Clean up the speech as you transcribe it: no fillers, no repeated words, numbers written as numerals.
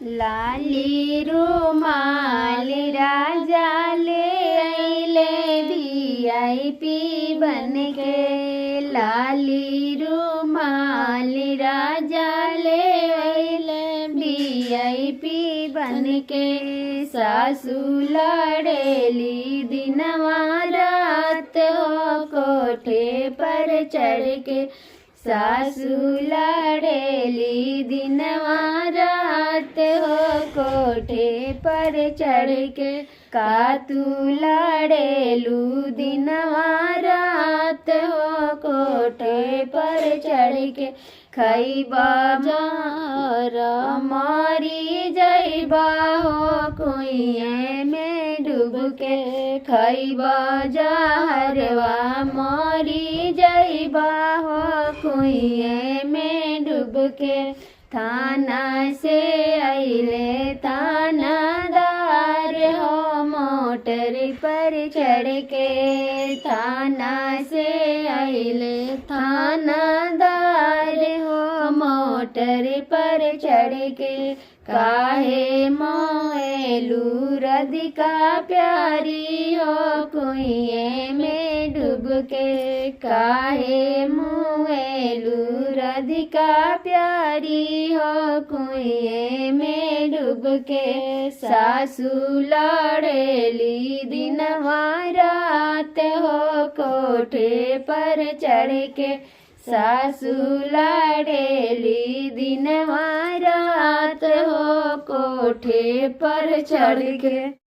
लाली रुमाल राजा ले अइले वीआईपी बन के। लाली रुमाल राजा ले अइले वीआईपी बन के। सासू लड़ेली दिनवा रात हो कोठे पर चढ़ के। सासू लड़ेली दिनवा रात हो कोठे पर चढ़ के। का तू लड़ेलू दिनवा रात हो कोठे पर चढ़ के। खैबा जहरा मारी जइबा हो कुइये में डूब के। खैबा जहरवा मारी जइबा हो कुइये में डूब के। थाना से अइले थानादार हो मोटर पर चढ़ के। थाना से अइले थानादार हो मोटर पर चढ़ के। काहे मोएलू राधिका प्यारी हो कुइये में डूब के। काहे मोएलू राधिका प्यारी हो कुइये में डूब के। सासू लड़ेली दिनवा रात हो कोठे पर चढ़ के। सासू लड़ेली दिनवा रात हो कोठे पर चढ़ के।